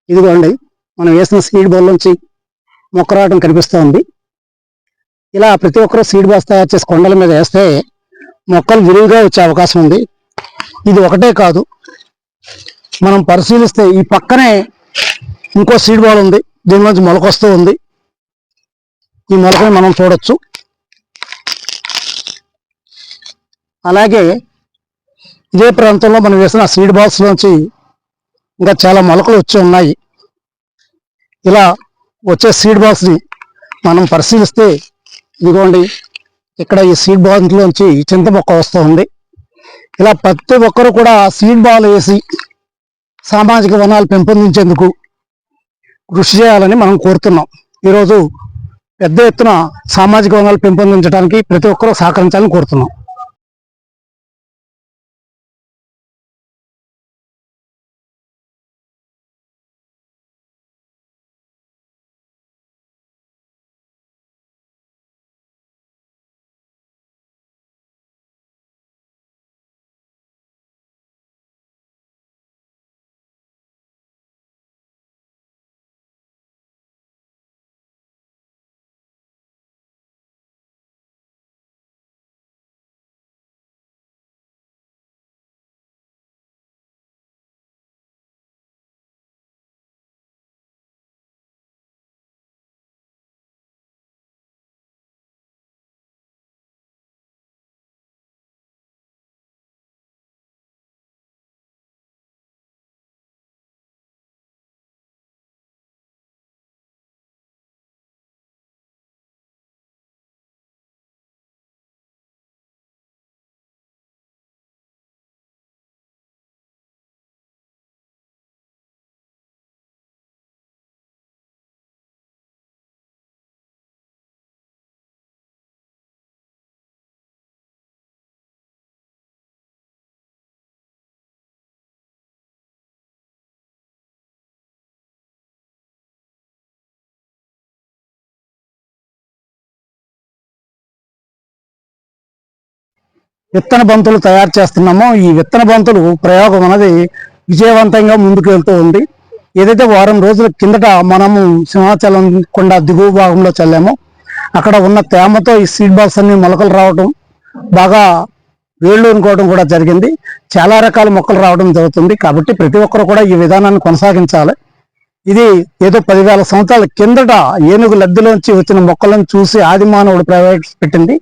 ఇదిగోండి మనం వేసిన సీడ్ బాల్ నుంచి మొక్క రావడం కనిపిస్తూ ఉంది. ఇలా ప్రతి ఒక్కరూ సీడ్ బాల్స్ తయారు చేసి కొండల మీద వేస్తే మొక్కలు విరివిగా వచ్చే అవకాశం ఉంది. ఇది ఒకటే కాదు, మనం పరిశీలిస్తే ఈ పక్కనే ఇంకో సీడ్ బాల్ ఉంది, దీనిలోంచి మొలక వస్తూ ఉంది. ఈ మొలకని మనం చూడొచ్చు. అలాగే ఇదే ప్రాంతంలో మనం వేసిన సీడ్ బాల్స్ నుంచి ఇంకా చాలా మొలకలు వచ్చి ఉన్నాయి. ఇలా వచ్చే సీడ్ బాల్స్ని మనం పరిశీలిస్తే ఇదిగోండి ఇక్కడ ఈ సీడ్ బాల్స్లోంచి చింత మొక్క వస్తూ ఉంది. ఇలా ప్రతి ఒక్కరు కూడా సీడ్ బాల్ వేసి సామాజిక వనాలు పెంపొందించేందుకు కృషి చేయాలని మనం కోరుతున్నాం. ఈరోజు పెద్ద ఎత్తున సామాజిక వనాలు పెంపొందించడానికి ప్రతి ఒక్కరూ సహకరించాలని కోరుతున్నాం. విత్తన బంతులు తయారు చేస్తున్నామో ఈ విత్తన బంతులు ప్రయోగం అనేది విజయవంతంగా ముందుకు వెళ్తూ ఉంది. ఏదైతే వారం రోజుల కిందట మనము సింహాచలం కొండ దిగువ భాగంలో చల్లామో అక్కడ ఉన్న తేమతో ఈ సీడ్ బాల్స్ అన్ని మొలకలు రావడం, బాగా వేళ్ళు అనుకోవడం కూడా జరిగింది. చాలా రకాల మొక్కలు రావడం జరుగుతుంది. కాబట్టి ప్రతి ఒక్కరు కూడా ఈ విధానాన్ని కొనసాగించాలి. ఇది ఏదో 10,000 సంవత్సరాల కిందట ఏనుగు లద్దెలోంచి వచ్చిన మొక్కలను చూసి ఆది మానవుడు ప్రవేశపెట్టింది.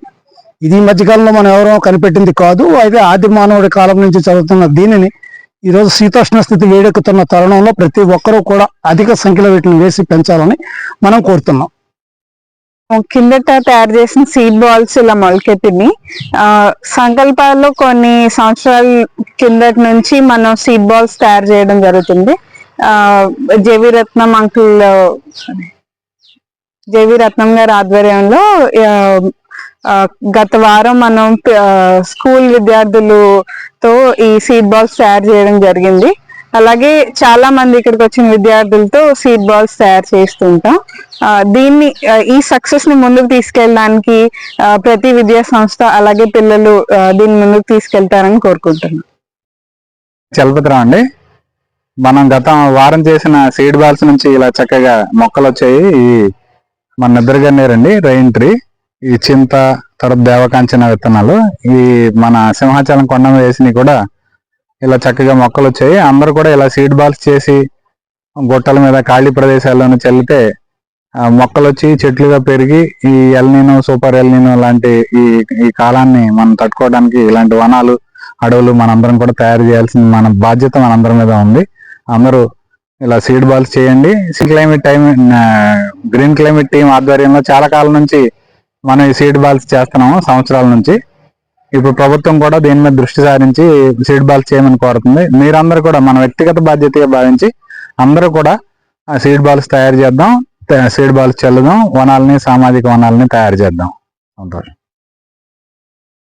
ఇది మధ్యకాలంలో మనం ఎవరో కనిపెట్టింది కాదు. అయితే ఆది మానవుడి కాలం నుంచి చదువుతున్న దీనిని ఈరోజు శీతోష్ణ స్థితి వేడెక్కుతున్న తరుణంలో ప్రతి ఒక్కరూ కూడా అధిక సంఖ్యలో వీటిని వేసి పెంచాలని మనం కోరుతున్నాం. కిందట తయారు చేసిన సీడ్ బాల్స్ ఇలా మొలకెత్తిని సంకల్పాల్లో కొన్ని సంవత్సరాల కిందటి నుంచి మనం సీడ్ బాల్స్ తయారు చేయడం జరుగుతుంది. జేవి రత్నం గారి ఆధ్వర్యంలో గత వారం మనం స్కూల్ విద్యార్థులతో ఈ సీడ్ బాల్స్ తయారు చేయడం జరిగింది. అలాగే చాలా మంది ఇక్కడికి వచ్చిన విద్యార్థులతో సీడ్ బాల్స్ తయారు చేస్తుంటాం. దీన్ని ఈ సక్సెస్ ని ముందుకు తీసుకెళ్ళడానికి ప్రతి విద్యా సంస్థ అలాగే పిల్లలు దీన్ని ముందుకు తీసుకెళ్తారని కోరుకుంటున్నాం. చలపతిరావు అండి. మనం గత వారం చేసిన సీడ్ బాల్స్ నుంచి ఇలా చక్కగా మొక్కలు వచ్చాయి. ఈ మన నిద్రగన్నేరండి, రెయిన్ ట్రీ, ఈ చింత, తర్వాత దేవకాంచన విత్తనాలు, ఈ మన సింహాచలం కొండ వేసినవి కూడా ఇలా చక్కగా మొక్కలు వచ్చాయి. అందరూ కూడా ఇలా సీడ్ బాల్స్ చేసి గుట్టల మీద ఖాళీ ప్రదేశాల్లోనూ చల్లితే మొక్కలు వచ్చి చెట్లుగా పెరిగి ఈ ఎల్నినో, సూపర్ ఎల్నినో లాంటి ఈ కాలాన్ని మనం తట్టుకోవడానికి ఇలాంటి వనాలు, అడవులు మనందరం కూడా తయారు చేయాల్సిన మన బాధ్యత మనందరి మీద ఉంది. అందరూ ఇలా సీడ్ బాల్స్ చేయండి. గ్రీన్ క్లైమేట్ టీం ఆధ్వర్యంలో చాలా కాలం నుంచి మనం ఈ సీడ్ బాల్స్ చేస్తున్నాము, సంవత్సరాల నుంచి. ఇప్పుడు ప్రభుత్వం కూడా దీని మీద దృష్టి సారించి సీడ్ బాల్స్ చేయమని కోరుతుంది. మీరందరూ కూడా మన వ్యక్తిగత బాధ్యతగా భావించి అందరూ కూడా సీడ్ బాల్స్ తయారు చేద్దాం, సీడ్ బాల్స్ చల్లుదాం, వనాలని, సామాజిక వనాలని తయారు చేద్దాం. సంతోషం.